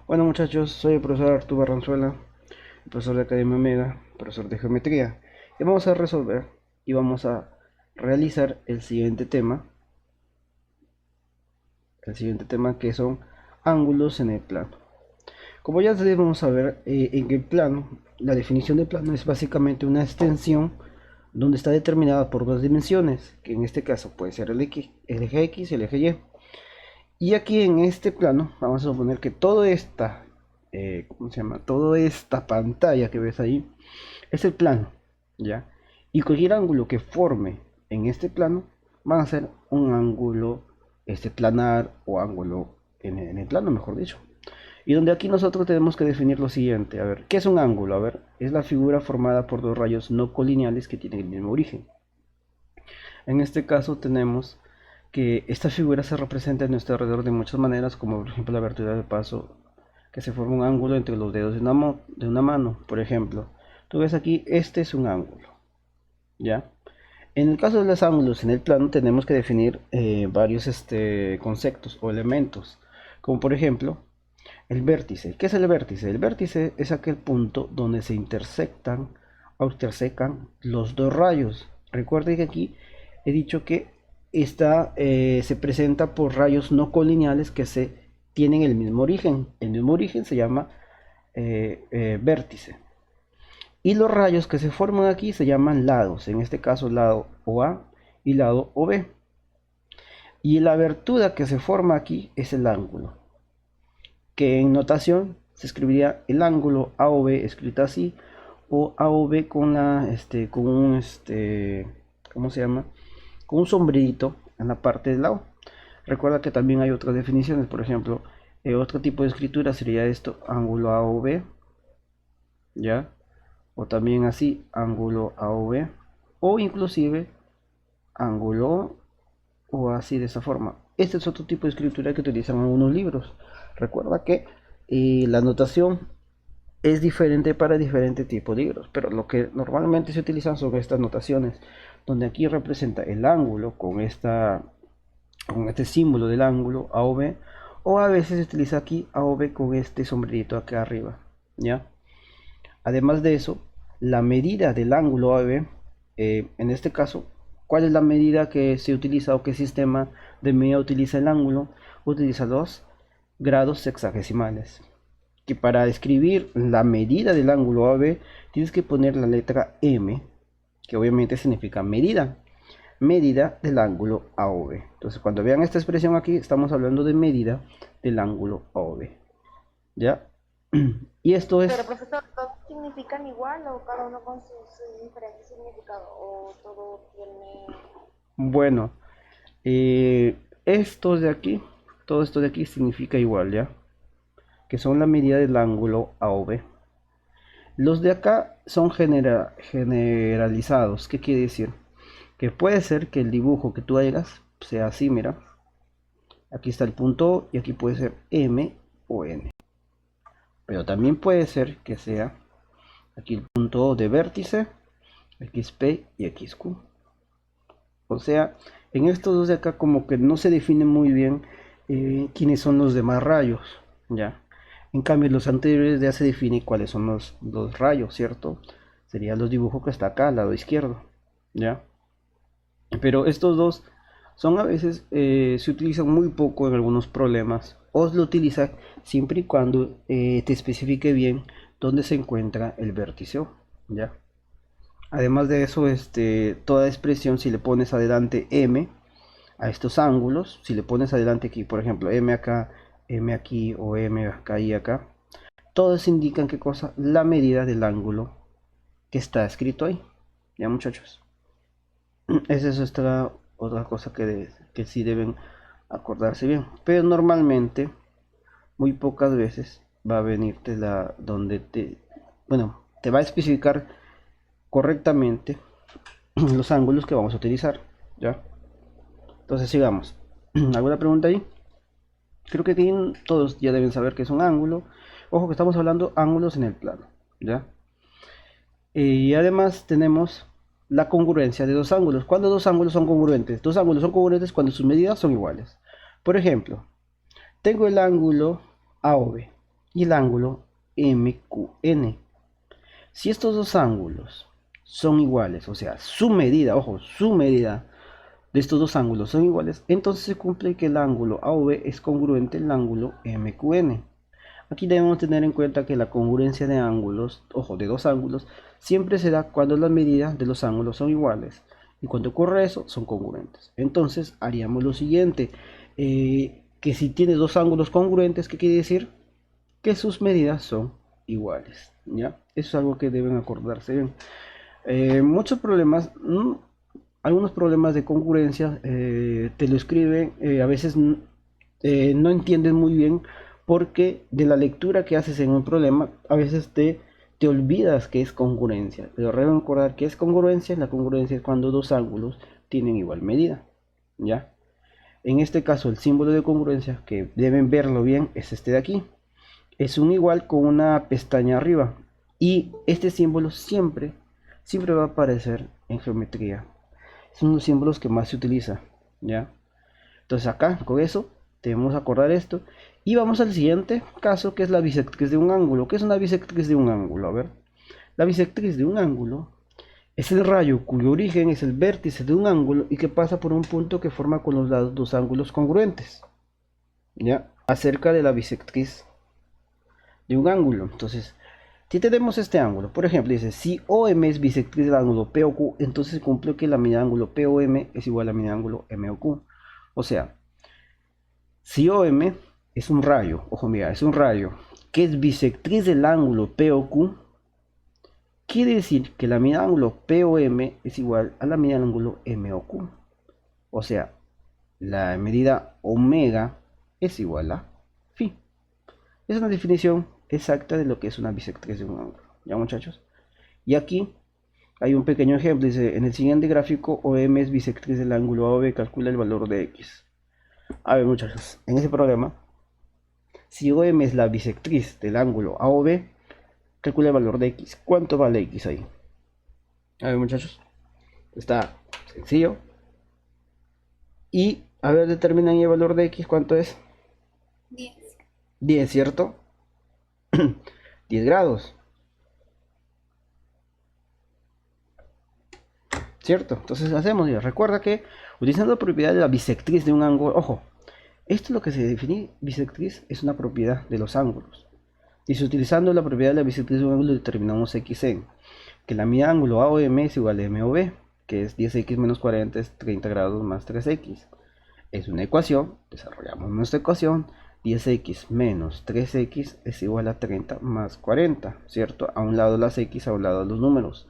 Bueno muchachos, soy el profesor Arturo Barranzuela, profesor de Academia Omega, profesor de Geometría, y vamos a resolver y vamos a realizar el siguiente tema que son ángulos en el plano. Como ya debemos saber, en el plano, la definición de plano es básicamente una extensión donde está determinada por dos dimensiones, que en este caso puede ser el eje X y el eje Y. Y aquí en este plano vamos a suponer que ¿cómo se llama? Toda esta pantalla que ves ahí es el plano, ¿ya? Y cualquier ángulo que forme en este plano van a ser un ángulo planar o ángulo en el plano, mejor dicho. Y donde aquí nosotros tenemos que definir lo siguiente, a ver, ¿qué es un ángulo? A ver, es la figura formada por dos rayos no colineales que tienen el mismo origen. En este caso tenemos que esta figura se representa en nuestro alrededor de muchas maneras, como por ejemplo la abertura de paso, que se forma un ángulo entre los dedos de una mano. Por ejemplo, tú ves aquí, este es un ángulo, ¿ya? En el caso de los ángulos en el plano tenemos que definir varios conceptos o elementos, como por ejemplo el vértice. ¿Qué es el vértice? El vértice es aquel punto donde se intersectan o intersecan los dos rayos. Recuerde que aquí he dicho que se presenta por rayos no colineales que tienen el mismo origen. El mismo origen se llama vértice. Y los rayos que se forman aquí se llaman lados. En este caso lado OA y lado OB. Y la abertura que se forma aquí es el ángulo, que en notación se escribiría el ángulo AOB escrito así, o AOB con un ¿cómo se llama? Con un sombrerito en la parte del lado. Recuerda que también hay otras definiciones, por ejemplo, otro tipo de escritura sería esto, ángulo AOB, ¿ya? O también así, ángulo AOB, o inclusive ángulo o así de esa forma. Este es otro tipo de escritura que utilizan algunos libros. Recuerda que la notación es diferente para diferente tipo de libros, pero lo que normalmente se utilizan son estas notaciones, donde aquí representa el ángulo con este símbolo del ángulo AOB, o a veces se utiliza aquí AOB con este sombrerito acá arriba, ¿ya? Además de eso, la medida del ángulo AOB, en este caso, ¿cuál es la medida que se utiliza o qué sistema de medida utiliza el ángulo? Utiliza los grados sexagesimales. Que para escribir la medida del ángulo AB tienes que poner la letra M, que obviamente significa medida del ángulo AOB. Entonces, cuando vean esta expresión aquí, estamos hablando de medida del ángulo AOB. ¿Ya? Y esto Pero es, profesor, ¿todos significan igual o cada uno con su diferente significado? ¿O todo tiene... bueno, esto de aquí, todo esto de aquí significa igual, ¿ya? Que son la medida del ángulo AOB. Los de acá son generalizados. ¿Qué quiere decir? Que puede ser que el dibujo que tú hagas sea así, mira. Aquí está el punto O y aquí puede ser M o N. Pero también puede ser que sea aquí el punto O de vértice, XP y XQ. O sea, en estos dos de acá como que no se define muy bien quiénes son los demás rayos, ¿ya? En cambio, en los anteriores ya se define cuáles son los rayos, ¿cierto? Serían los dibujos que está acá al lado izquierdo, ¿ya? Pero estos dos son a veces, se utilizan muy poco en algunos problemas. O lo utiliza siempre y cuando te especifique bien dónde se encuentra el vértice, ¿ya? Además de eso, toda expresión, si le pones adelante m a estos ángulos, si le pones adelante aquí, por ejemplo, m acá, m aquí o m acá y acá, todos indican qué cosa, la medida del ángulo que está escrito ahí. Ya muchachos, esa es otra cosa que sí deben acordarse bien. Pero normalmente, muy pocas veces va a venirte bueno, te va a especificar correctamente los ángulos que vamos a utilizar, ¿ya? Entonces sigamos. ¿Alguna pregunta ahí? Creo que todos ya deben saber que es un ángulo. Ojo que estamos hablando ángulos en el plano, ¿ya? Y además tenemos la congruencia de dos ángulos. ¿Cuándo dos ángulos son congruentes? Dos ángulos son congruentes cuando sus medidas son iguales. Por ejemplo, tengo el ángulo AOB y el ángulo MQN. Si estos dos ángulos son iguales, o sea, su medida, ojo, su medida de estos dos ángulos son iguales, entonces se cumple que el ángulo AOB es congruente al ángulo MQN. Aquí debemos tener en cuenta que la congruencia de ángulos, ojo, de dos ángulos, siempre se da cuando las medidas de los ángulos son iguales. Y cuando ocurre eso, son congruentes. Entonces haríamos lo siguiente, que si tienes dos ángulos congruentes, ¿qué quiere decir? Que sus medidas son iguales. ¿Ya? Eso es algo que deben acordarse bien. Muchos problemas, algunos problemas de congruencia, te lo escriben, a veces no entienden muy bien porque de la lectura que haces en un problema, a veces te olvidas que es congruencia. Pero deben recordar que es congruencia. La congruencia es cuando dos ángulos tienen igual medida. ¿Ya? En este caso, el símbolo de congruencia, que deben verlo bien, es este de aquí. Es un igual con una pestaña arriba. Y este símbolo siempre va a aparecer en geometría. Es uno de los símbolos que más se utiliza. ¿Ya? Entonces acá, con eso, debemos acordar esto. Y vamos al siguiente caso, que es la bisectriz de un ángulo. ¿Qué es una bisectriz de un ángulo? A ver. La bisectriz de un ángulo es el rayo cuyo origen es el vértice de un ángulo y que pasa por un punto que forma con los lados dos ángulos congruentes. ¿Ya? Acerca de la bisectriz de un ángulo. Entonces, si tenemos este ángulo, por ejemplo, dice, si OM es bisectriz del ángulo POQ, entonces cumple que la medida de ángulo POM es igual a la medida de ángulo MOQ. O sea, si OM es un rayo, ojo, mira, es un rayo que es bisectriz del ángulo POQ, quiere decir que la medida del ángulo POM es igual a la medida del ángulo MOQ. O sea, la medida omega es igual a phi. Es una definición exacta de lo que es una bisectriz de un ángulo. ¿Ya, muchachos? Y aquí hay un pequeño ejemplo. Dice, en el siguiente gráfico, OM es bisectriz del ángulo AOB, calcula el valor de X. A ver, muchachos, en ese problema, si OM es la bisectriz del ángulo AOB, calcula el valor de X. ¿Cuánto vale X ahí? A ver, muchachos, está sencillo. Y, a ver, determinan el valor de X, ¿cuánto es? 10. 10, ¿cierto? 10 grados. ¿Cierto? Entonces hacemos, recuerda que utilizando la propiedad de la bisectriz de un ángulo, ojo, esto es lo que se define bisectriz, es una propiedad de los ángulos. Dice, utilizando la propiedad de la bisectriz de un ángulo determinamos x en que la medida de ángulo AOM es igual a MOB, que es 10x menos 40 es 30 grados más 3x. Es una ecuación, desarrollamos nuestra ecuación, 10x menos 3x es igual a 30 más 40, ¿cierto? A un lado las x, a un lado los números.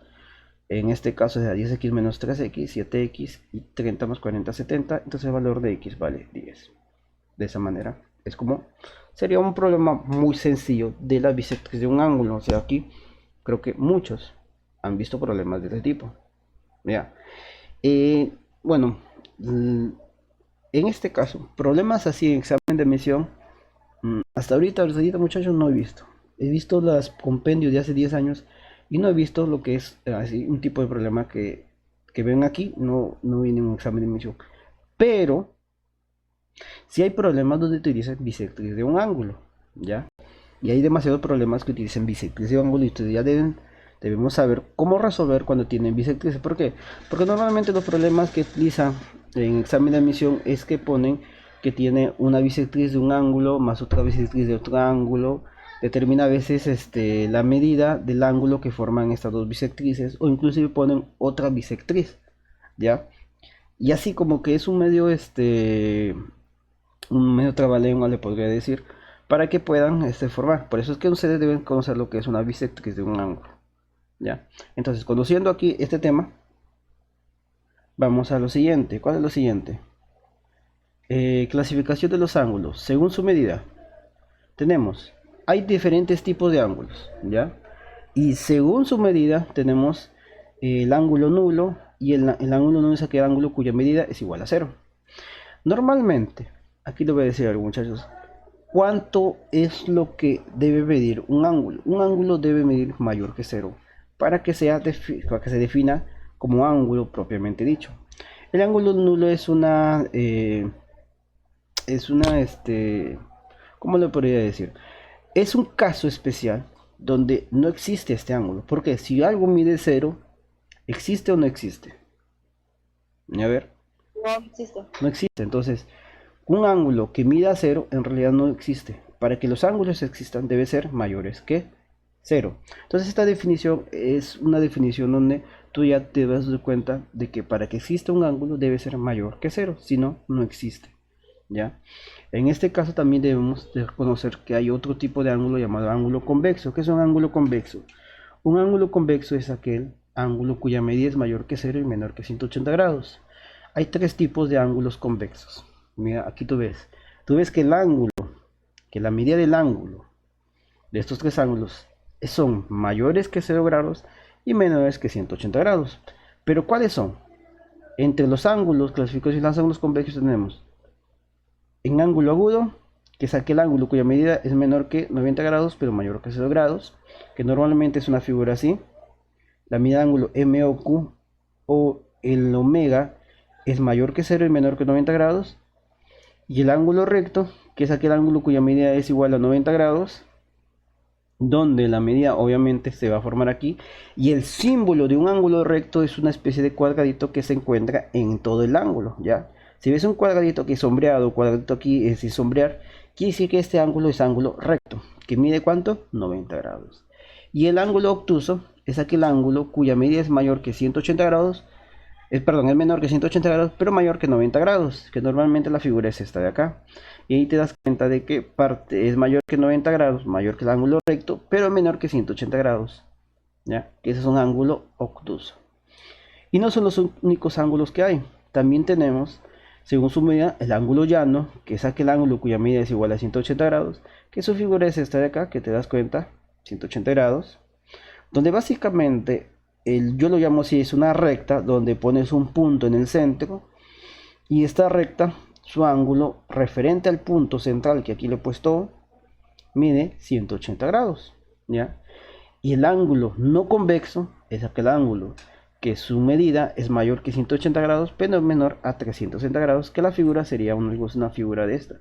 En este caso es 10x menos 3x, 7x y 30 más 40, 70, entonces el valor de x vale 10. De esa manera, es como, sería un problema muy sencillo de la bisectriz de un ángulo. O sea, aquí creo que muchos han visto problemas de este tipo. Ya. Bueno, en este caso, problemas así en examen de admisión, hasta ahorita muchachos no he visto. He visto los compendios de hace 10 años y no he visto lo que es así un tipo de problema que ven aquí, no viene en un examen de admisión. Pero si hay problemas donde utilizan bisectriz de un ángulo, ¿ya? Y hay demasiados problemas que utilizan bisectriz de un ángulo y ustedes ya debemos saber cómo resolver cuando tienen bisectriz. ¿Por qué? Porque normalmente los problemas que utilizan en examen de admisión es que ponen que tiene una bisectriz de un ángulo más otra bisectriz de otro ángulo. Determina a veces la medida del ángulo que forman estas dos bisectrices, o inclusive ponen otra bisectriz, ¿ya? Y así como que es un medio trabalengua, le podría decir, para que puedan formar. Por eso es que ustedes deben conocer lo que es una bisectriz de un ángulo, ¿ya? Entonces, conociendo aquí este tema, vamos a lo siguiente. ¿Cuál es lo siguiente? Clasificación de los ángulos según su medida. Hay diferentes tipos de ángulos, ¿ya? Y según su medida tenemos el ángulo nulo, y el ángulo nulo es aquel ángulo cuya medida es igual a 0. Normalmente, aquí le voy a decir algo, muchachos, ¿cuánto es lo que debe medir un ángulo? Un ángulo debe medir mayor que 0 para que se defina como ángulo propiamente dicho. El ángulo nulo es ¿cómo le podría decir? es un caso especial donde no existe este ángulo. Porque si algo mide 0, ¿existe o no existe? A ver, No existe. no existe. Entonces, un ángulo que mida 0 en realidad no existe. Para que los ángulos existan debe ser mayores que 0. Entonces esta definición es una definición donde tú ya te das cuenta de que para que exista un ángulo debe ser mayor que 0, si no, no existe. ¿Ya? En este caso también debemos de reconocer que hay otro tipo de ángulo llamado ángulo convexo. ¿Qué es un ángulo convexo? Un ángulo convexo es aquel ángulo cuya medida es mayor que 0 y menor que 180 grados. Hay tres tipos de ángulos convexos. Mira, aquí tú ves que el ángulo, que la medida del ángulo de estos tres ángulos son mayores que 0 grados y menores que 180 grados. Pero ¿cuáles son? Entre los ángulos clasificados y los ángulos convexos tenemos en ángulo agudo, que es aquel ángulo cuya medida es menor que 90 grados pero mayor que 0 grados, que normalmente es una figura así. La medida de ángulo M o Q o el omega es mayor que 0 y menor que 90 grados. Y el ángulo recto, que es aquel ángulo cuya medida es igual a 90 grados, donde la medida obviamente se va a formar aquí, y el símbolo de un ángulo recto es una especie de cuadradito que se encuentra en todo el ángulo, ¿ya? Si ves un cuadradito aquí sombreado, cuadradito aquí es sin sombrear, quiere decir que este ángulo es ángulo recto, que mide ¿cuánto? 90 grados. Y el ángulo obtuso es aquel ángulo cuya medida es mayor que 180 grados, es menor que 180 grados, pero mayor que 90 grados, que normalmente la figura es esta de acá. Y ahí te das cuenta de que parte es mayor que 90 grados, mayor que el ángulo recto, pero menor que 180 grados, ¿ya? Que ese es un ángulo obtuso. Y no son los únicos ángulos que hay. También tenemos, según su medida, el ángulo llano, que es aquel ángulo cuya medida es igual a 180 grados, que su figura es esta de acá, que te das cuenta, 180 grados, donde básicamente yo lo llamo así, es una recta donde pones un punto en el centro y esta recta, su ángulo referente al punto central que aquí le he puesto, mide 180 grados, ¿ya? Y el ángulo no convexo es aquel ángulo que su medida es mayor que 180 grados pero menor a 360 grados, que la figura sería una figura de esta.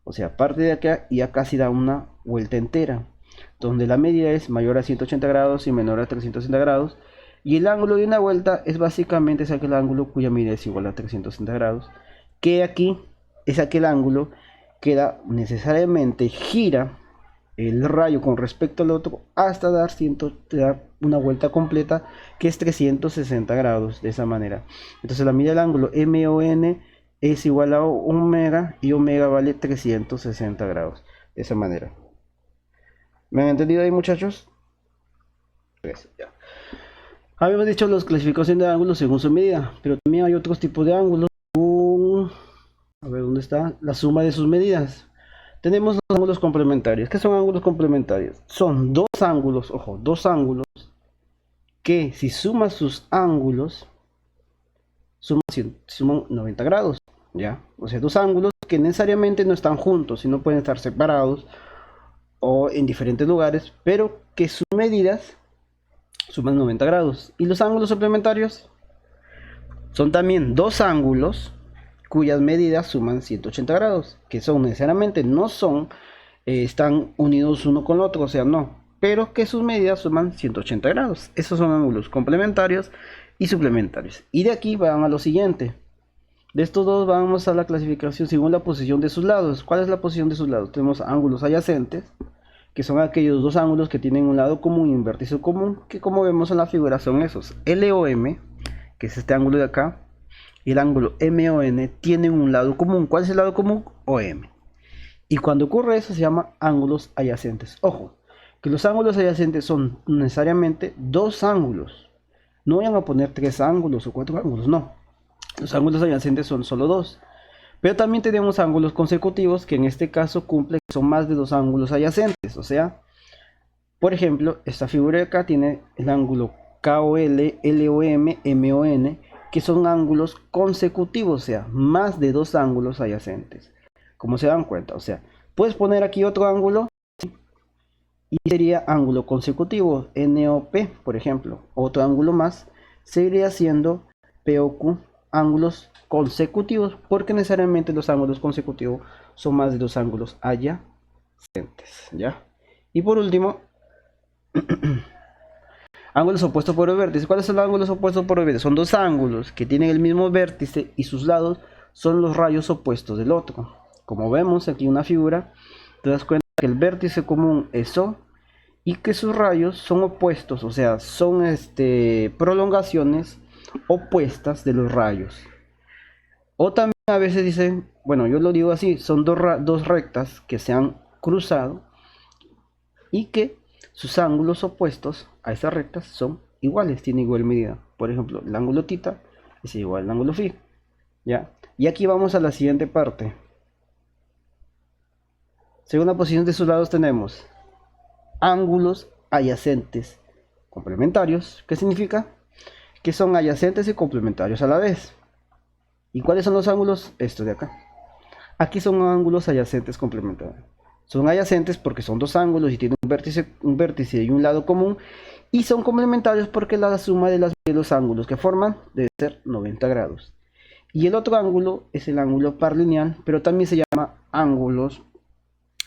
O sea, parte de acá y acá se da una vuelta entera, donde la medida es mayor a 180 grados y menor a 360 grados. Y el ángulo de una vuelta es básicamente aquel ángulo cuya medida es igual a 360 grados. Que aquí es aquel ángulo que necesariamente gira el rayo con respecto al otro hasta dar una vuelta completa que es 360 grados de esa manera. Entonces la medida del ángulo MON es igual a omega y omega vale 360 grados de esa manera. ¿Me han entendido ahí, muchachos? Pues, ya. Habíamos dicho las clasificaciones de ángulos según su medida, pero también hay otros tipos de ángulos. A ver, ¿dónde está? La suma de sus medidas. Tenemos los ángulos complementarios. ¿Qué son ángulos complementarios? Son dos ángulos, ojo, dos ángulos que si sumas sus ángulos, suman 90 grados, ¿ya? O sea, dos ángulos que necesariamente no están juntos, sino pueden estar separados o en diferentes lugares, pero que sus medidas suman 90 grados. Y los ángulos suplementarios son también dos ángulos cuyas medidas suman 180 grados, que son necesariamente no son, están unidos uno con el otro, o sea, no, pero que sus medidas suman 180 grados. Esos son ángulos complementarios y suplementarios. Y de aquí van a lo siguiente. De estos dos vamos a la clasificación según la posición de sus lados. ¿Cuál es la posición de sus lados? Tenemos ángulos adyacentes, que son aquellos dos ángulos que tienen un lado común y un vértice común, que como vemos en la figura son esos. LOM, que es este ángulo de acá, y el ángulo MON tienen un lado común. ¿Cuál es el lado común? OM. Y cuando ocurre eso se llama ángulos adyacentes. Ojo, que los ángulos adyacentes son necesariamente dos ángulos. No vayan a poner tres ángulos o cuatro ángulos, no. Los ángulos adyacentes son solo dos. Pero también tenemos ángulos consecutivos que en este caso cumplen, son más de dos ángulos adyacentes. O sea, por ejemplo, esta figura de acá tiene el ángulo KOL, LOM, MON, que son ángulos consecutivos, o sea, más de dos ángulos adyacentes. Como se dan cuenta, o sea, puedes poner aquí otro ángulo y sería ángulo consecutivo, NOP, por ejemplo. Otro ángulo más seguiría siendo POQ, ángulos consecutivos, porque necesariamente los ángulos consecutivos son más de dos ángulos adyacentes, ¿ya? Y por último, ángulos opuestos por el vértice. ¿Cuáles son los ángulos opuestos por el vértice? Son dos ángulos que tienen el mismo vértice y sus lados son los rayos opuestos del otro. Como vemos aquí en una figura, te das cuenta que el vértice común es O y que sus rayos son opuestos, o sea, son prolongaciones opuestas de los rayos. O también a veces dicen, bueno, yo lo digo así, son dos rectas que se han cruzado y que sus ángulos opuestos a esas rectas son iguales, tienen igual medida. Por ejemplo, el ángulo θ es igual al ángulo φ. ¿Ya? Y aquí vamos a la siguiente parte. Según la posición de sus lados tenemos ángulos adyacentes complementarios. ¿Qué significa? Que son adyacentes y complementarios a la vez. ¿Y cuáles son los ángulos? Estos de acá. Aquí son ángulos adyacentes complementarios. Son adyacentes porque son dos ángulos y tienen un vértice y un lado común. Y son complementarios porque la suma de los ángulos que forman debe ser 90 grados. Y el otro ángulo es el ángulo par lineal, pero también se llama ángulos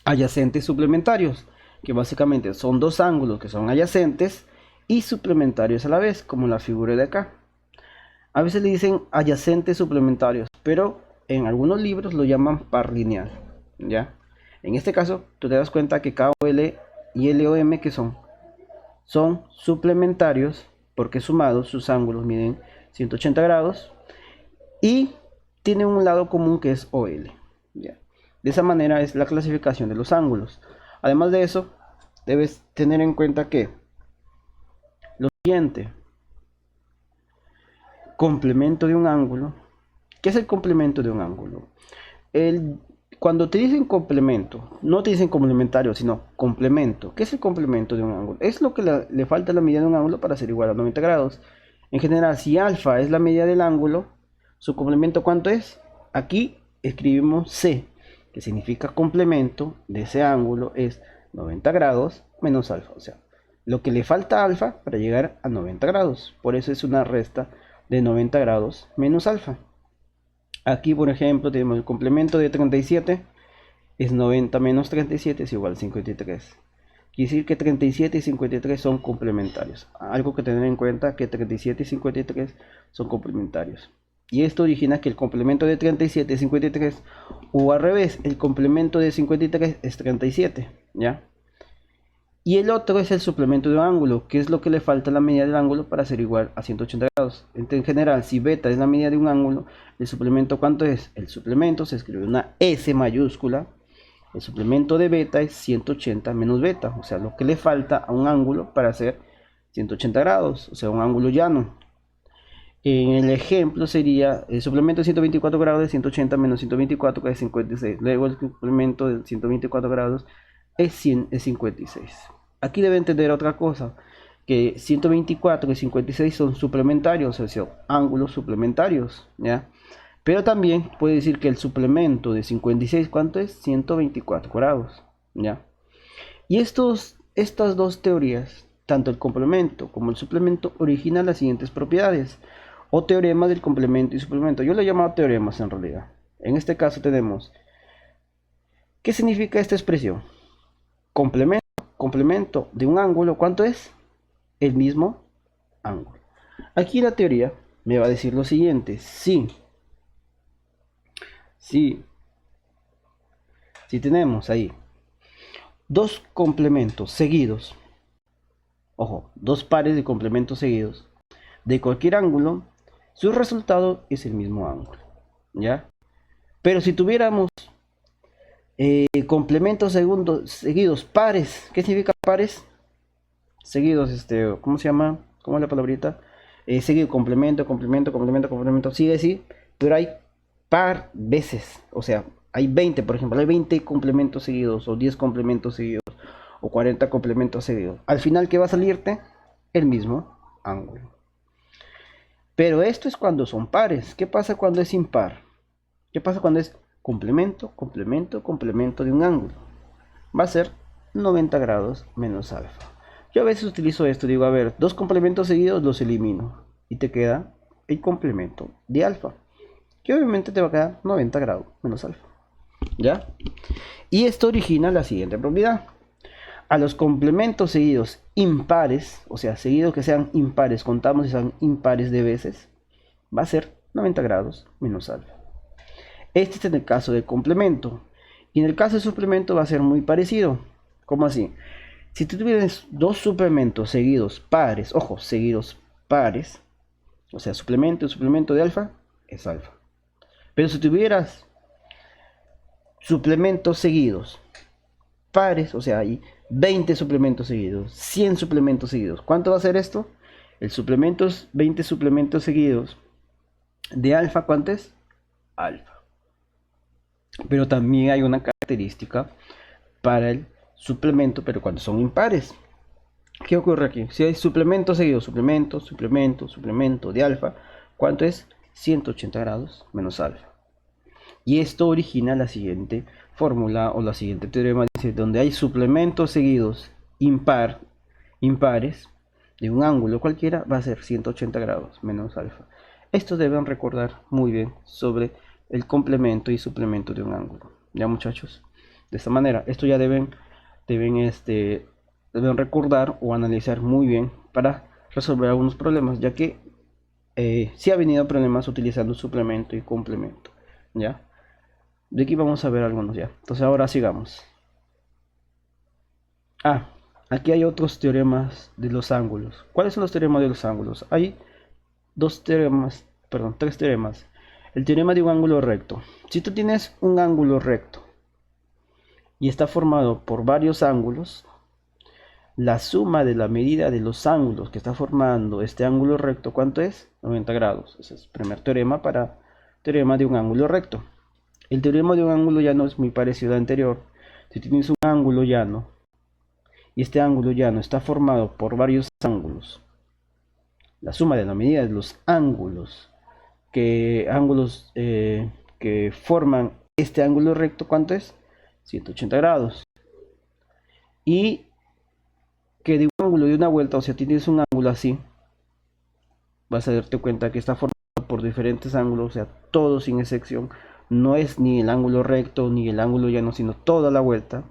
adyacentes suplementarios, que básicamente son dos ángulos que son adyacentes y suplementarios a la vez, como la figura de acá. A veces le dicen adyacentes suplementarios, pero en algunos libros lo llaman par lineal, ¿ya? En este caso, tú te das cuenta que KOL y LOM, que son suplementarios, porque sumados sus ángulos miden 180 grados y tienen un lado común que es OL, ¿ya? De esa manera es la clasificación de los ángulos. Además de eso, debes tener en cuenta que lo siguiente: complemento de un ángulo. ¿Qué es el complemento de un ángulo? Cuando te dicen complemento, no te dicen complementario, sino complemento. ¿Qué es el complemento de un ángulo? Es lo que le falta a la medida de un ángulo para ser igual a 90 grados. En general, si alfa es la medida del ángulo, ¿su complemento cuánto es? Aquí escribimos C, que significa complemento de ese ángulo es 90 grados menos alfa. O sea, lo que le falta a alfa para llegar a 90 grados. Por eso es una resta de 90 grados menos alfa. Aquí, por ejemplo, tenemos el complemento de 37 es 90 menos 37 es igual a 53. Quiere decir que 37 y 53 son complementarios. Algo que tener en cuenta, que 37 y 53 son complementarios. Y esto origina que el complemento de 37 es 53, o al revés, el complemento de 53 es 37, ¿ya? Y el otro es el suplemento de un ángulo, que es lo que le falta a la medida del ángulo para ser igual a 180 grados. Entonces, en general, si beta es la medida de un ángulo, ¿el suplemento cuánto es? El suplemento se escribe una S mayúscula. El suplemento de beta es 180 menos beta, o sea, lo que le falta a un ángulo para hacer 180 grados, o sea, un ángulo llano. En el ejemplo sería el suplemento de 124 grados de 180 menos 124, que es 56. Luego el suplemento de 124 grados es 56. Aquí debe entender otra cosa, que 124 y 56 son suplementarios, o sea, ángulos suplementarios, ¿ya? Pero también puede decir que el suplemento de 56, ¿cuánto es? 124 grados, ¿ya? Y estas dos teorías, tanto el complemento como el suplemento, originan las siguientes propiedades, o teoremas del complemento y suplemento. Yo lo he llamado teoremas en realidad. En este caso tenemos, ¿qué significa esta expresión? Complemento de un ángulo, ¿cuánto es? El mismo ángulo. Aquí la teoría me va a decir lo siguiente: si tenemos ahí dos complementos seguidos, ojo, dos pares de complementos seguidos de cualquier ángulo, su resultado es el mismo ángulo, ¿ya? Pero si tuviéramos complementos seguidos, pares, ¿qué significa pares? Seguidos, ¿cómo se llama? ¿Cómo es la palabrita? Seguido, complemento, sigue así, pero hay par veces, o sea, hay 20, por ejemplo, hay 20 complementos seguidos, o 10 complementos seguidos, o 40 complementos seguidos. Al final, ¿qué va a salirte? El mismo ángulo. Pero esto es cuando son pares. ¿Qué pasa cuando es impar? ¿Qué pasa cuando es complemento de un ángulo? Va a ser 90 grados menos alfa. Yo a veces utilizo esto, digo, a ver, dos complementos seguidos los elimino y te queda el complemento de alfa, que obviamente te va a quedar 90 grados menos alfa, ¿ya? Y esto origina la siguiente propiedad. A los complementos seguidos impares, o sea, seguidos que sean impares, contamos si son impares de veces, va a ser 90 grados menos alfa. Este es en el caso de complemento. Y en el caso de suplemento va a ser muy parecido. ¿Cómo así? Si tú tuvieras dos suplementos seguidos pares, ojo, seguidos pares, o sea, suplemento y suplemento de alfa, es alfa. Pero si tuvieras suplementos seguidos pares, o sea, hay 20 suplementos seguidos, 100 suplementos seguidos, ¿cuánto va a ser esto? El suplemento es 20 suplementos seguidos de alfa, ¿cuánto es? Alfa. Pero también hay una característica para el suplemento, pero cuando son impares. ¿Qué ocurre aquí? Si hay suplemento seguido, suplemento, suplemento, suplemento de alfa, ¿cuánto es? 180 grados menos alfa. Y esto origina la siguiente fórmula o la siguiente teorema. Dice, donde hay suplementos seguidos impares de un ángulo cualquiera, va a ser 180 grados menos alfa. Esto deben recordar muy bien sobre el complemento y suplemento de un ángulo. Ya, muchachos, de esta manera, esto ya deben recordar o analizar muy bien para resolver algunos problemas, ya que sí ha venido problemas utilizando suplemento y complemento. Ya, de aquí vamos a ver algunos ya. Entonces ahora sigamos. Aquí hay otros teoremas de los ángulos. ¿Cuáles son los teoremas de los ángulos? Hay tres teoremas. El teorema de un ángulo recto. Si tú tienes un ángulo recto y está formado por varios ángulos, la suma de la medida de los ángulos que está formando este ángulo recto, ¿cuánto es? 90 grados. Ese es el primer teorema para teorema de un ángulo recto. El teorema de un ángulo llano es muy parecido al anterior. Si tienes un ángulo llano y este ángulo llano está formado por varios ángulos, la suma de la medida de los ángulos que forman este ángulo recto, ¿cuánto es? 180 grados. Y que de un ángulo de una vuelta, o sea, tienes un ángulo así, vas a darte cuenta que está formado por diferentes ángulos, o sea, todos sin excepción. No es ni el ángulo recto ni el ángulo llano, sino toda la vuelta.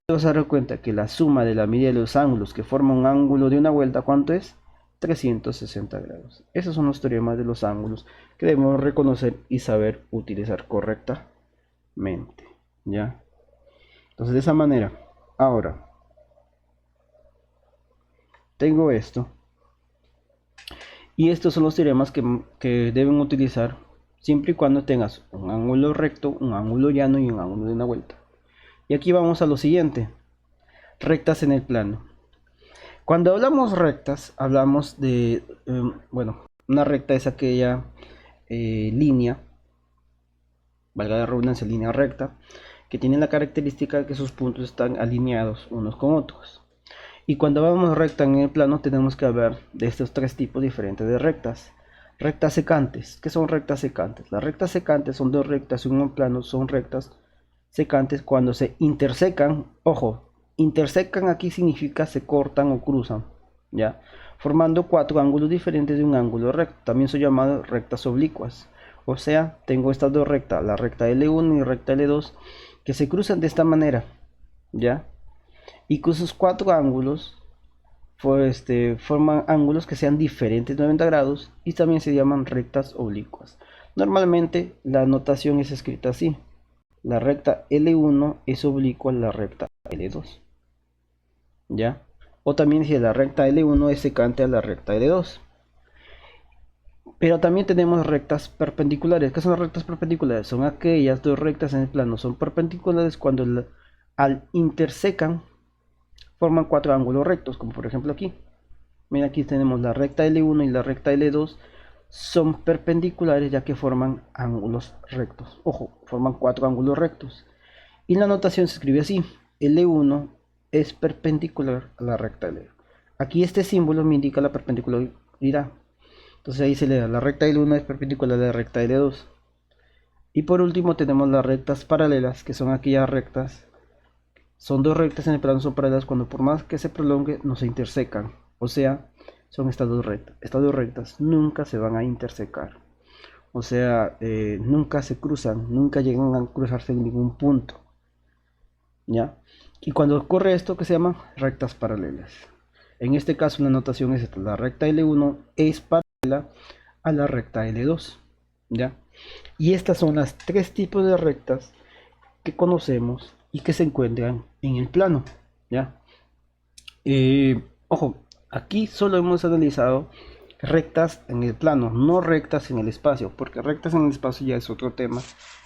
Te vas a dar cuenta que la suma de la medida de los ángulos que forman un ángulo de una vuelta, ¿cuánto es? 360 grados. Esos son los teoremas de los ángulos que debemos reconocer y saber utilizar correctamente. ¿Ya? Entonces, de esa manera, ahora tengo esto. Y estos son los teoremas que deben utilizar siempre y cuando tengas un ángulo recto, un ángulo llano y un ángulo de una vuelta. Y aquí vamos a lo siguiente. Rectas en el plano. Cuando hablamos rectas, hablamos de, una recta es aquella línea, valga la redundancia, línea recta, que tiene la característica de que sus puntos están alineados unos con otros. Y cuando hablamos recta en el plano, tenemos que hablar de estos tres tipos diferentes de rectas. Rectas secantes. ¿Qué son rectas secantes? Las rectas secantes son dos rectas en un plano, son rectas secantes cuando se intersecan. Ojo, intersecan aquí significa se cortan o cruzan, ¿ya? Formando cuatro ángulos diferentes de un ángulo recto. También son llamadas rectas oblicuas. O sea, tengo estas dos rectas, la recta L1 y recta L2, que se cruzan de esta manera, ¿ya? Y con esos cuatro ángulos forman ángulos que sean diferentes de 90 grados y también se llaman rectas oblicuas. Normalmente la notación es escrita así. La recta L1 es oblicua a la recta L2. ¿Ya? O también si la recta L1 es secante a la recta L2. Pero también tenemos rectas perpendiculares. ¿Qué son rectas perpendiculares? Son aquellas dos rectas en el plano. Son perpendiculares cuando al intersecan forman cuatro ángulos rectos, como por ejemplo aquí. Mira, aquí tenemos la recta L1 y la recta L2. Son perpendiculares ya que forman ángulos rectos. Ojo, forman cuatro ángulos rectos. Y la notación se escribe así. L1 es perpendicular a la recta L2. Aquí este símbolo me indica la perpendicularidad. Entonces ahí se le da la recta L1 es perpendicular a la recta L2. Y por último tenemos las rectas paralelas, que son aquellas rectas. Son dos rectas en el plano, son paralelas cuando por más que se prolongue no se intersecan. O sea, son estas dos rectas. Estas dos rectas nunca se van a intersecar. O sea, nunca se cruzan, nunca llegan a cruzarse en ningún punto. ¿Ya? Y cuando ocurre esto, que se llaman rectas paralelas. En este caso la notación es esta: la recta L1 es paralela a la recta L2, ¿ya? Y estas son las tres tipos de rectas que conocemos y que se encuentran en el plano, ¿ya? Ojo, aquí solo hemos analizado rectas en el plano, no rectas en el espacio, porque rectas en el espacio ya es otro tema.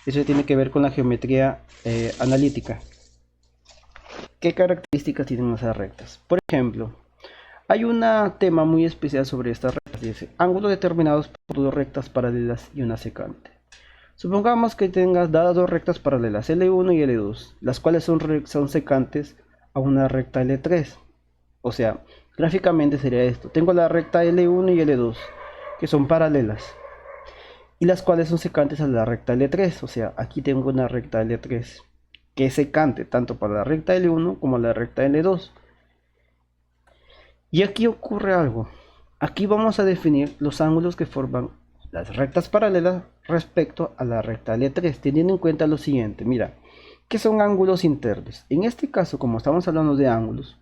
Eso tiene que ver con la geometría analítica. ¿Qué características tienen esas rectas? Por ejemplo, hay un tema muy especial sobre estas rectas. Dice: ángulos determinados por dos rectas paralelas y una secante. Supongamos que tengas dadas dos rectas paralelas, L1 y L2, las cuales son secantes a una recta L3. O sea, gráficamente sería esto: tengo la recta L1 y L2, que son paralelas, y las cuales son secantes a la recta L3. O sea, aquí tengo una recta L3 que es secante tanto para la recta L1 como la recta L2. Y aquí ocurre algo. Aquí vamos a definir los ángulos que forman las rectas paralelas respecto a la recta L3, teniendo en cuenta lo siguiente. Mira, ¿qué son ángulos internos? En este caso, como estamos hablando de ángulos,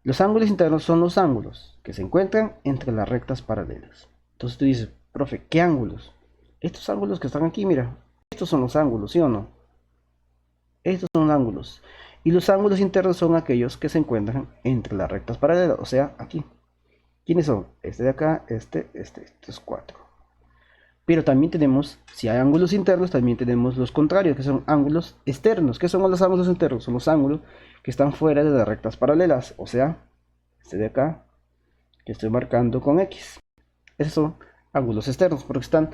los ángulos internos son los ángulos que se encuentran entre las rectas paralelas. Entonces tú dices: profe, ¿qué ángulos? Estos ángulos que están aquí, mira, estos son los ángulos, ¿sí o no? Estos son ángulos. Y los ángulos internos son aquellos que se encuentran entre las rectas paralelas, o sea, aquí. ¿Quiénes son? Este de acá, estos cuatro. Pero también tenemos, si hay ángulos internos, también tenemos los contrarios, que son ángulos externos. ¿Qué son los ángulos externos? Son los ángulos que están fuera de las rectas paralelas, o sea, este de acá, que estoy marcando con X. Esos son ángulos externos, porque están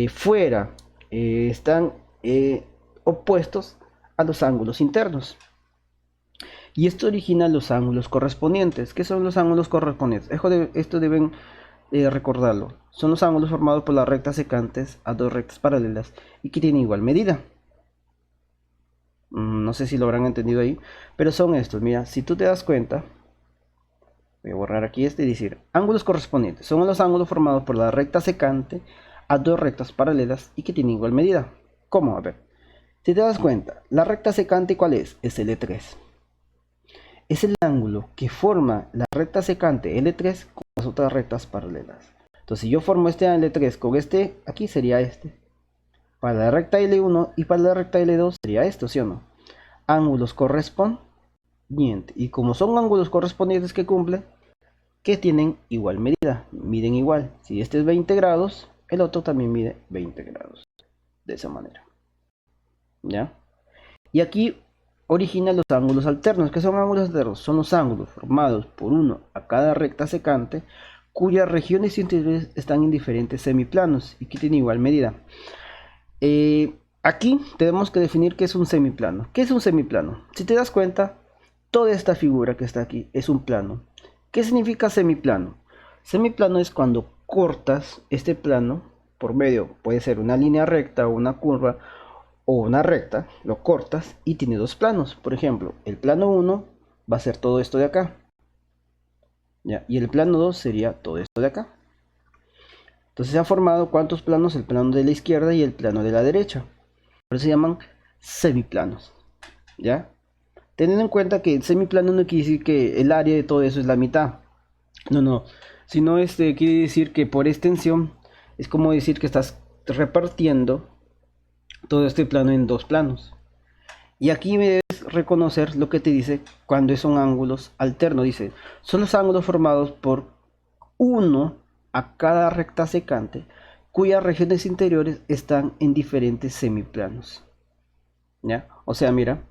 fuera, están opuestos a los ángulos internos. Y esto origina los ángulos correspondientes. ¿Qué son los ángulos correspondientes? Esto deben recordarlo. Son los ángulos formados por las rectas secantes a dos rectas paralelas y que tienen igual medida. No sé si lo habrán entendido ahí, pero son estos. Mira, si tú te das cuenta, voy a borrar aquí y decir: ángulos correspondientes son los ángulos formados por la recta secante a dos rectas paralelas y que tienen igual medida. ¿Cómo? A ver, si te das cuenta, la recta secante, ¿cuál es? Es L3. Es el ángulo que forma la recta secante L3 con las otras rectas paralelas. Entonces, si yo formo este L3 con este, aquí sería este. Para la recta L1 y para la recta L2 sería esto, ¿sí o no? Ángulos correspondientes. Y como son ángulos correspondientes que cumplen, que tienen igual medida, miden igual. Si este es 20 grados, el otro también mide 20 grados. De esa manera. ¿Ya? Y aquí origina los ángulos alternos. ¿Qué son ángulos alternos? Son los ángulos formados por uno a cada recta secante cuyas regiones interiores están en diferentes semiplanos y que tienen igual medida. Aquí tenemos que definir qué es un semiplano. ¿Qué es un semiplano? Si te das cuenta, toda esta figura que está aquí es un plano. ¿Qué significa semiplano? Semiplano es cuando cortas este plano por medio, puede ser una línea recta o una curva o una recta, lo cortas y tiene dos planos. Por ejemplo, el plano 1 va a ser todo esto de acá, ¿ya? Y el plano 2 sería todo esto de acá. Entonces se han formado ¿cuántos planos? El plano de la izquierda y el plano de la derecha. Por eso se llaman semiplanos, ¿ya? Teniendo en cuenta que el semiplano no quiere decir que el área de todo eso es la mitad. No. Sino quiere decir que por extensión es como decir que estás repartiendo todo este plano en dos planos. Y aquí me debes reconocer lo que te dice cuando son ángulos alternos. Dice: son los ángulos formados por uno a cada recta secante cuyas regiones interiores están en diferentes semiplanos. ¿Ya? O sea, mira,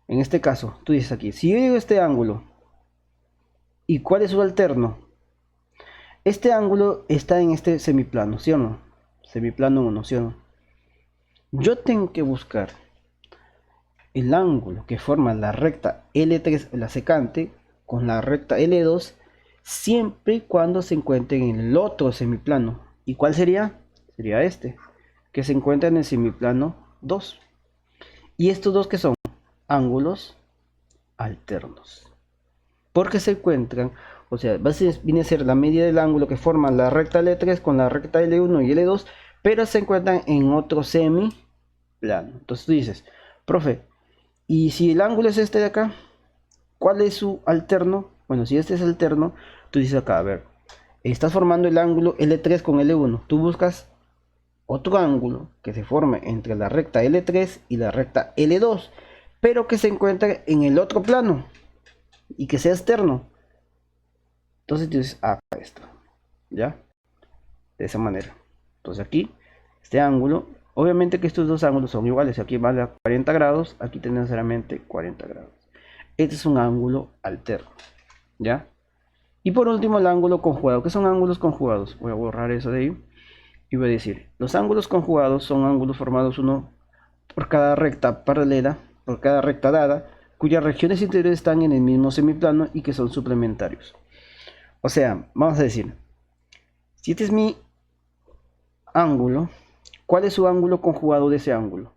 en este caso, tú dices aquí: si yo digo este ángulo, ¿y cuál es su alterno? Este ángulo está en este semiplano, ¿sí o no? Semiplano 1, ¿sí o no? Yo tengo que buscar el ángulo que forma la recta L3, la secante, con la recta L2, siempre y cuando se encuentren en el otro semiplano. ¿Y cuál sería? Sería este, que se encuentra en el semiplano 2. ¿Y estos dos que son? Ángulos alternos. Porque se encuentran, o sea, viene a ser la media del ángulo que forma la recta L3 con la recta L1 y L2, pero se encuentran en otro semiplano. Entonces tú dices: profe, Y si el ángulo es este de acá, ¿cuál es su alterno? Bueno, si este es el alterno, tú dices acá, a ver, estás formando el ángulo L3 con L1. Tú buscas otro ángulo que se forme entre la recta L3 y la recta L2, pero que se encuentre en el otro plano y que sea externo. Entonces tú dices, acá esto, ¿ya? De esa manera. Entonces aquí, este ángulo, obviamente que estos dos ángulos son iguales. Aquí vale a 40 grados, aquí tenemos solamente 40 grados. Este es un ángulo alterno, ¿ya? Y por último el ángulo conjugado. ¿Qué son ángulos conjugados? Voy a borrar eso de ahí y voy a decir, los ángulos conjugados son ángulos formados uno por cada recta paralela, por cada recta dada, cuyas regiones interiores están en el mismo semiplano y que son suplementarios. O sea, vamos a decir, si este es mi ángulo, ¿cuál es su ángulo conjugado de ese ángulo?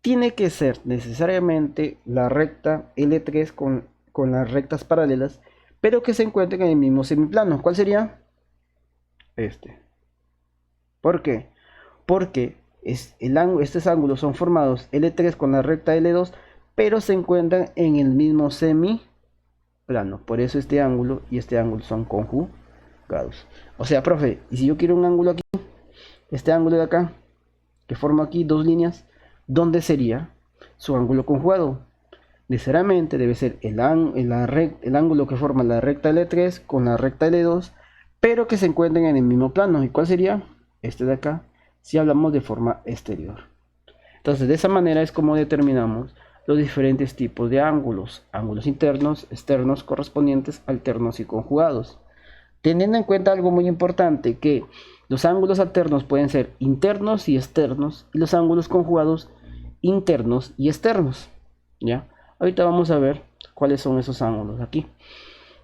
Tiene que ser necesariamente la recta L3 con las rectas paralelas, pero que se encuentren en el mismo semiplano. ¿Cuál sería? Este. ¿Por qué? Porque estos ángulos son formados L3 con la recta L2, pero se encuentran en el mismo semiplano. Por eso este ángulo y este ángulo son conjugados. O sea, profe, y si yo quiero un ángulo aquí, este ángulo de acá, que forma aquí dos líneas, ¿dónde sería su ángulo conjugado? Necesariamente debe ser el ángulo que forma la recta L3 con la recta L2, pero que se encuentren en el mismo plano. ¿Y cuál sería? Este de acá, si hablamos de forma exterior. Entonces, de esa manera es como determinamos los diferentes tipos de ángulos: ángulos internos, externos, correspondientes, alternos y conjugados. Teniendo en cuenta algo muy importante, que los ángulos alternos pueden ser internos y externos, y los ángulos conjugados internos y externos, ¿ya? Ahorita vamos a ver cuáles son esos ángulos aquí.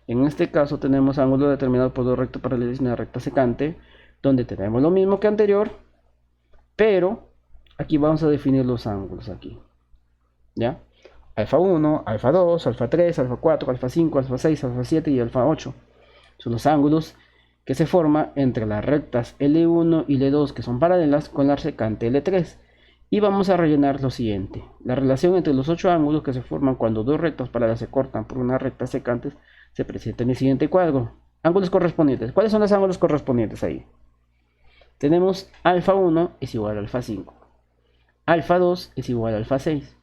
En este caso tenemos ángulos determinados por dos rectas paralelas y una recta secante, donde tenemos lo mismo que anterior, pero aquí vamos a definir los ángulos aquí, ¿ya? Alfa 1, alfa 2, alfa 3, alfa 4, alfa 5, alfa 6, alfa 7 y alfa 8. Son los ángulos que se forman entre las rectas L1 y L2, que son paralelas, con la secante L3. Y vamos a rellenar lo siguiente: la relación entre los 8 ángulos que se forman cuando dos rectas paralelas se cortan por una recta secante se presenta en el siguiente cuadro. Ángulos correspondientes. ¿Cuáles son los ángulos correspondientes ahí? Tenemos alfa 1 es igual a alfa 5, alfa 2 es igual a alfa 6,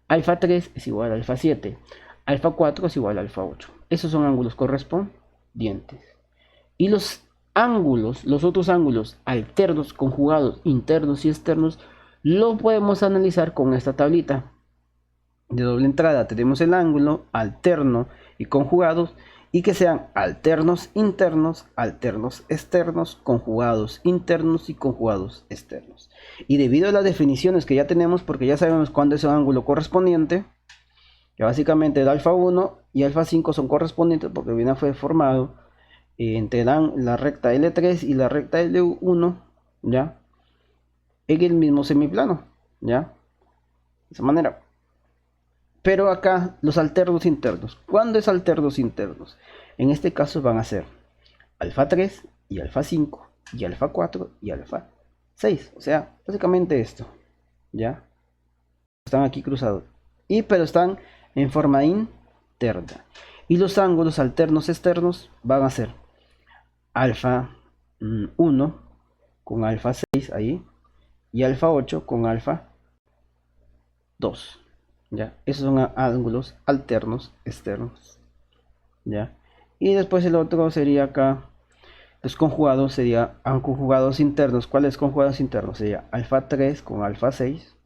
alfa 3 es igual a alfa 7, alfa 4 es igual a alfa 8. Esos son ángulos correspondientes. Y los ángulos, los otros ángulos alternos, conjugados, internos y externos, lo podemos analizar con esta tablita de doble entrada. Tenemos el ángulo alterno y conjugados, y que sean alternos internos, alternos externos, conjugados internos y conjugados externos. Y debido a las definiciones que ya tenemos, porque ya sabemos cuándo es el ángulo correspondiente, que básicamente el alfa 1 y alfa 5 son correspondientes porque bien fue formado entre la recta L3 y la recta L1, ¿ya? En el mismo semiplano, ¿ya? De esa manera. Pero acá los alternos internos. ¿Cuándo es alternos internos? En este caso van a ser alfa 3 y alfa 5 y alfa 4 y alfa 6. O sea, básicamente esto, ¿ya? Están aquí cruzados. Pero están en forma interna. Y los ángulos alternos externos van a ser alfa 1 con alfa 6 ahí, y alfa 8 con alfa 2, ¿ya? Esos son ángulos alternos externos, ¿ya? Y después el otro sería acá, los conjugados sería conjugados internos. ¿Cuáles conjugados internos? Sería alfa 3 con alfa 6,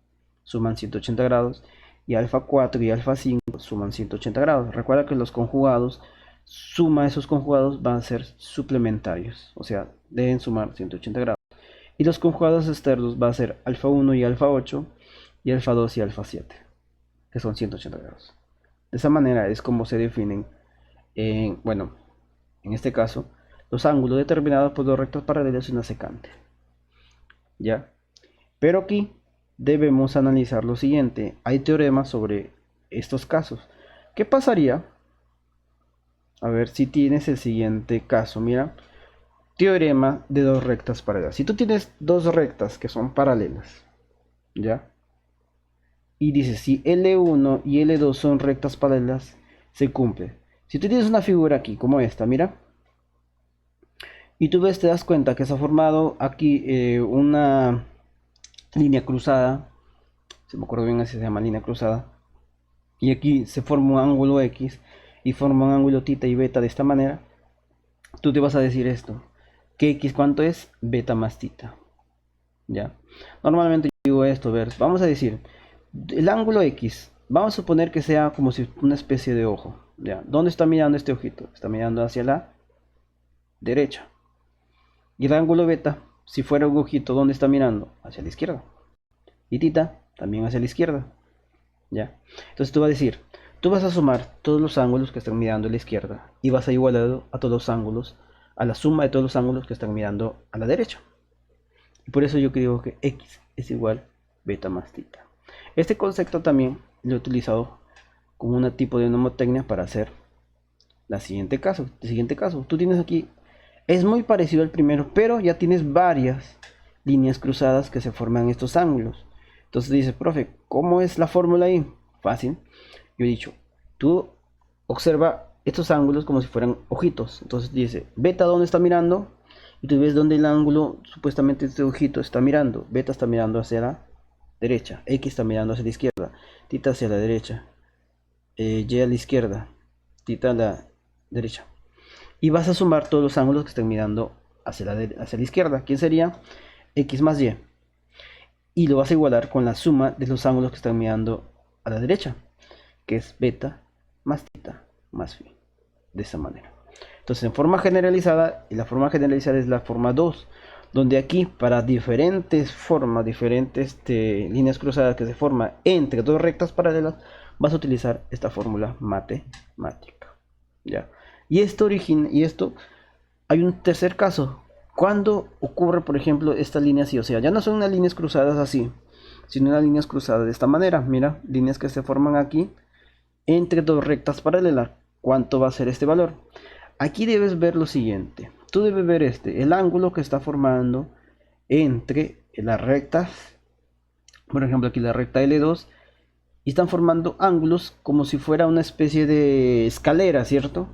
suman 180 grados, y alfa 4 y alfa 5 suman 180 grados. Recuerda que los conjugados, suma de esos conjugados van a ser suplementarios, o sea, deben sumar 180 grados. Y los conjugados externos va a ser alfa 1 y alfa 8 y alfa 2 y alfa 7, que son 180 grados. De esa manera es como se definen, bueno, en este caso, los ángulos determinados por dos rectas paralelas y una secante, ¿ya? Pero aquí debemos analizar lo siguiente. Hay teoremas sobre estos casos. ¿Qué pasaría? A ver si tienes el siguiente caso. Mira, teorema de dos rectas paralelas. Si tú tienes dos rectas que son paralelas, ¿ya? y dice si L1 y L2 son rectas paralelas, se cumple. Si tú tienes una figura aquí como esta, mira, y tú ves, te das cuenta que se ha formado aquí una línea cruzada, si me acuerdo bien así se llama, línea cruzada, y aquí se forma un ángulo X y forma un ángulo tita y beta de esta manera. Tú te vas a decir esto, que X cuánto es, beta más tita. Ya, normalmente yo digo esto, ver, vamos a decir, el ángulo X, vamos a suponer que sea como si una especie de ojo. Ya, ¿dónde está mirando este ojito? Está mirando hacia la derecha. Y el ángulo beta, si fuera un ojito, ¿dónde está mirando? Hacia la izquierda. Y tita, también hacia la izquierda. Ya, entonces tú vas a decir, tú vas a sumar todos los ángulos que están mirando a la izquierda y vas a igualar a todos los ángulos, a la suma de todos los ángulos que están mirando a la derecha. Y por eso yo creo que X es igual beta más tita. Este concepto también lo he utilizado como un tipo de nomotecnia para hacer el siguiente caso. Tú tienes aquí, es muy parecido al primero, pero ya tienes varias líneas cruzadas que se forman estos ángulos. Entonces dices, profe, ¿cómo es la fórmula ahí? Fácil. Yo he dicho, tú observa estos ángulos como si fueran ojitos. Entonces dice, beta, ¿dónde está mirando? Y tú ves dónde el ángulo, supuestamente este ojito está mirando. Beta está mirando hacia la derecha. X está mirando hacia la izquierda. Tita hacia la derecha. Y a la izquierda. Tita a la derecha. Y vas a sumar todos los ángulos que estén mirando hacia la izquierda. ¿Quién sería? X más Y. Y lo vas a igualar con la suma de los ángulos que están mirando a la derecha, que es beta más tita más phi. De esa manera. Entonces, en forma generalizada, y la forma generalizada es la forma 2, donde aquí para diferentes formas, diferentes líneas cruzadas que se forman entre dos rectas paralelas, vas a utilizar esta fórmula matemática. ¿Ya? Y esto hay un tercer caso. Cuando ocurre, por ejemplo, esta línea así, o sea, ya no son unas líneas cruzadas así, sino unas líneas cruzadas de esta manera. Mira, líneas que se forman aquí entre dos rectas paralelas. ¿Cuánto va a ser este valor? Aquí debes ver lo siguiente. Tú debes ver el ángulo que está formando entre las rectas. Por ejemplo, aquí la recta L2. Y están formando ángulos como si fuera una especie de escalera, ¿cierto?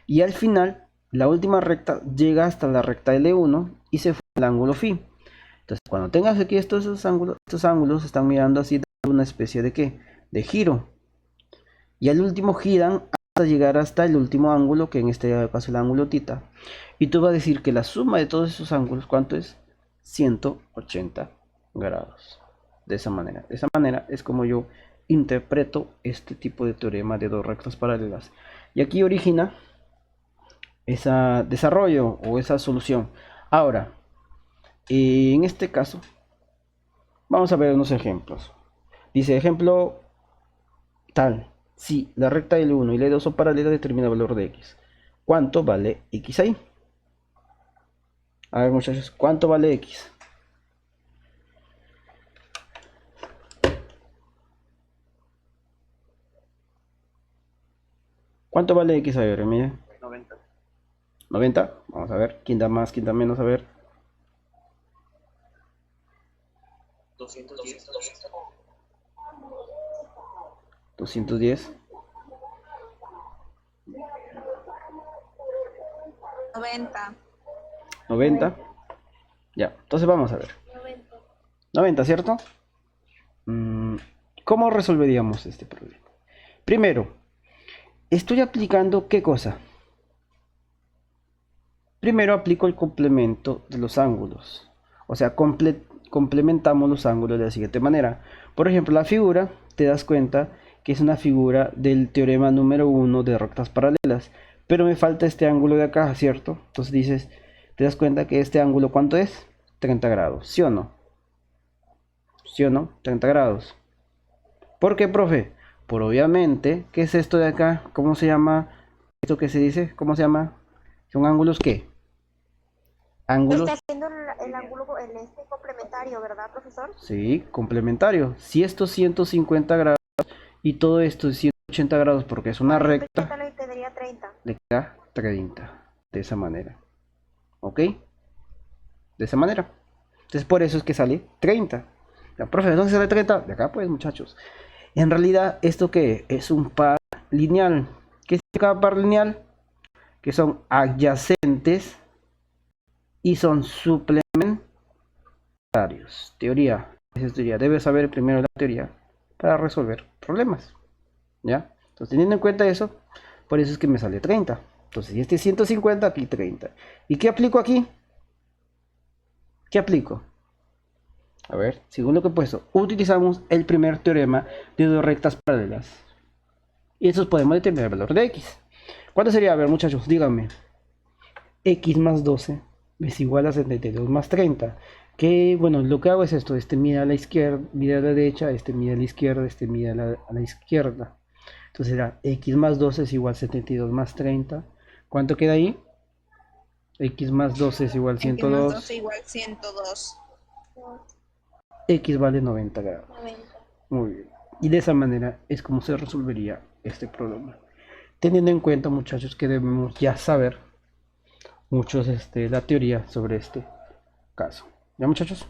Y al final, la última recta llega hasta la recta L1 y se forma el ángulo phi. Entonces, cuando tengas aquí estos ángulos están mirando así, una especie de ¿qué? De giro. Y al último giran hasta llegar hasta el último ángulo, que en este caso es el ángulo tita. Y tú vas a decir que la suma de todos esos ángulos, ¿cuánto es? 180 grados. De esa manera es como yo interpreto este tipo de teorema de dos rectas paralelas. Y aquí origina ese desarrollo o esa solución. Ahora, en este caso, vamos a ver unos ejemplos. Dice, ejemplo tal. Si la recta L1 y L2 son paralelas, determina el valor de X. ¿Cuánto vale X ahí? A ver, muchachos, ¿cuánto vale X? ¿Cuánto vale X? A ver, mira. 90. 90. Vamos a ver. ¿Quién da más? ¿Quién da menos? A ver. 210. 210. 90. 90. Ya, entonces vamos a ver. 90, ¿cierto? ¿Cómo resolveríamos este problema? Primero, estoy aplicando ¿qué cosa? Primero aplico el complemento de los ángulos. O sea, complementamos los ángulos de la siguiente manera. Por ejemplo, la figura, te das cuenta que es una figura del teorema número 1 de rectas paralelas. Pero me falta este ángulo de acá, ¿cierto? Entonces dices, te das cuenta que este ángulo, ¿cuánto es? 30 grados, ¿sí o no? ¿Sí o no? 30 grados. ¿Por qué, profe? Por obviamente, ¿qué es esto de acá? ¿Cómo se llama? ¿Esto que se dice? ¿Cómo se llama? ¿Son ángulos qué? Ángulos, Está haciendo el ángulo, complementario, ¿verdad, profesor? sí, complementario. Si esto es 150 grados y todo esto es 180 grados porque es una recta, Le tendría 30. le queda 30. De esa manera. ¿Ok? De esa manera. Entonces por eso es que sale 30. La profe, ¿de dónde sale 30? De acá pues, muchachos. En realidad, ¿esto qué es? Un par lineal. ¿Qué significa par lineal? Que son adyacentes y son suplementarios. Teoría. Esa es teoría. Debes saber primero la teoría para resolver problemas. ¿Ya? Entonces, teniendo en cuenta eso, por eso es que me sale 30. Entonces, si este es 150, aquí 30. ¿Y qué aplico aquí? ¿Qué aplico? A ver, según lo que he puesto, utilizamos el primer teorema de dos rectas paralelas. Y entonces podemos determinar el valor de x. ¿Cuánto sería? A ver, muchachos, díganme. X más 12 es igual a 72 más 30. Que, bueno, lo que hago es esto. Este mide a la izquierda, mide a la derecha, este mide a la izquierda, este mide a la izquierda. Entonces será x más 12 es igual a 72 más 30. ¿Cuánto queda ahí? X más 12 es igual a 102. X más 12 igual 102. X vale 90 grados. 90. Muy bien. Y de esa manera es como se resolvería este problema. Teniendo en cuenta, muchachos, que debemos ya saber muchos la teoría sobre este caso. ¿Ya, muchachos?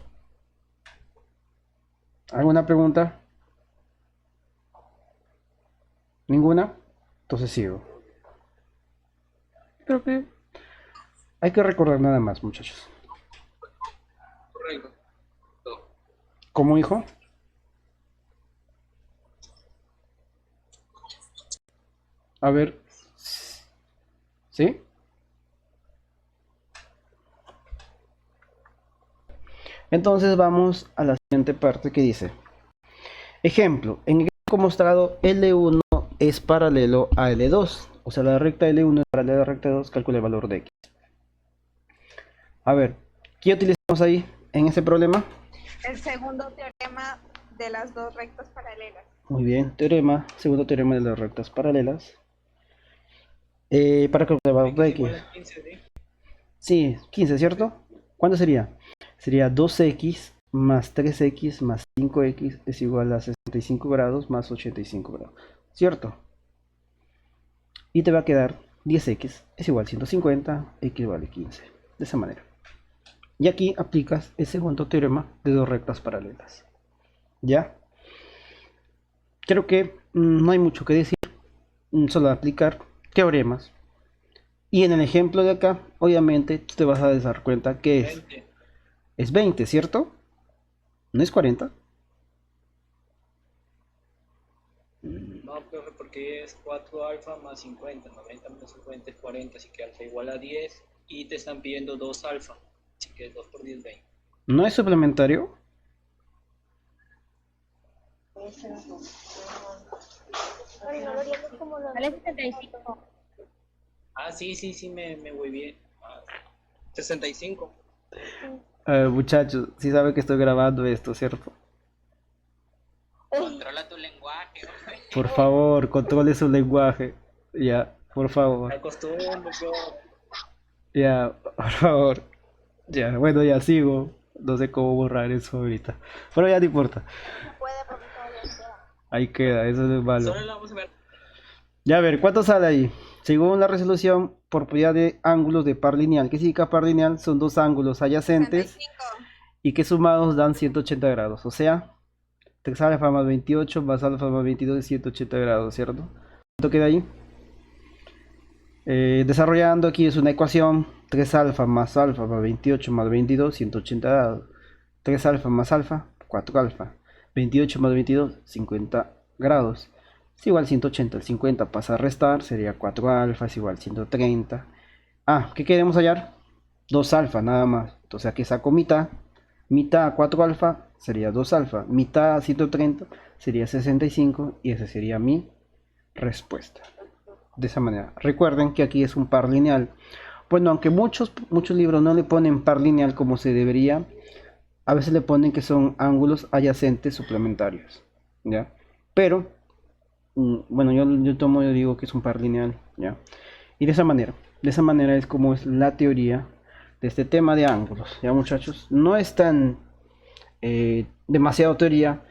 ¿Alguna pregunta? ¿Ninguna? Entonces sigo. Creo que hay que recordar nada más, muchachos. Correcto. ¿Cómo, hijo? A ver. ¿Sí? Entonces vamos a la siguiente parte que dice. Ejemplo, en el gráfico mostrado L1 es paralelo a L2. O sea, la recta L1 es paralela a la recta 2, calcula el valor de X. A ver, ¿qué utilizamos ahí en ese problema? El segundo teorema de las dos rectas paralelas. Muy bien, segundo teorema de las rectas paralelas. Para calcular el valor de X. Igual a 15, ¿sí? Sí, 15, ¿cierto? ¿Cuánto sería? Sería 2x más 3x más 5x es igual a 65 grados más 85 grados, ¿cierto? Y te va a quedar 10x es igual a 150, x vale 15, de esa manera. Y aquí aplicas el segundo teorema de dos rectas paralelas. ¿Ya? Creo que no hay mucho que decir, solo aplicar teoremas. Y en el ejemplo de acá, obviamente, tú te vas a dar cuenta que 20. es 20, ¿cierto? ¿No es 40? No, profe, porque es 4 alfa más 50. 90 menos 50 es 40, así que alfa igual a 10. Y te están pidiendo 2 alfa. Así que 2 por 10, 20. ¿No es suplementario? Pero no lo haríamos como lo Vale 75. Ah, sí, me voy bien. 65. Muchachos, sí saben que estoy grabando esto, ¿cierto? Controla tu lenguaje, hombre. Por favor, controle su lenguaje. Ya, por favor. Me acostumbro, bro. Ya, por favor. Ya, bueno, ya sigo. No sé cómo borrar eso ahorita. Pero ya no importa. no puede, profesor, ya sea. Ahí queda, eso no es malo. Solo la vamos a ver. Ya, a ver, ¿cuánto sale ahí? Según la resolución por propiedad de ángulos de par lineal. ¿Qué significa par lineal? Son dos ángulos adyacentes 65. y que sumados dan 180 grados. O sea, 3 alfa más 28 más alfa más 22 es 180 grados, ¿cierto? ¿Cuánto queda ahí? Desarrollando aquí es una ecuación. 3 alfa más 28 más 22, 180 grados. 3 alfa, 4 alfa. 28 más 22, 50 grados. Es igual a 180. El 50 pasa a restar, sería 4 alfa, es igual a 130. Ah, ¿qué queremos hallar? 2 alfa nada más. Entonces aquí saco mitad. Mitad a 4 alfa sería 2 alfa. Mitad a 130 sería 65. Y esa sería mi respuesta. De esa manera. Recuerden que aquí es un par lineal. Bueno, aunque muchos libros no le ponen par lineal como se debería, a veces le ponen que son ángulos adyacentes suplementarios, ¿ya? Pero, bueno, yo digo que es un par lineal, ¿ya? Y de esa manera es como es la teoría de este tema de ángulos, ¿ya, muchachos? No es tan demasiado teoría,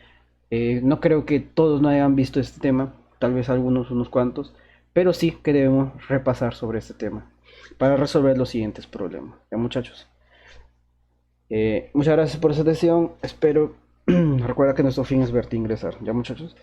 no creo que todos no hayan visto este tema, tal vez algunos, unos cuantos, pero sí que debemos repasar sobre este tema para resolver los siguientes problemas, ¿ya, muchachos? Muchas gracias por esa atención. Espero, recuerda que nuestro fin es verte ingresar, ¿ya, muchachos?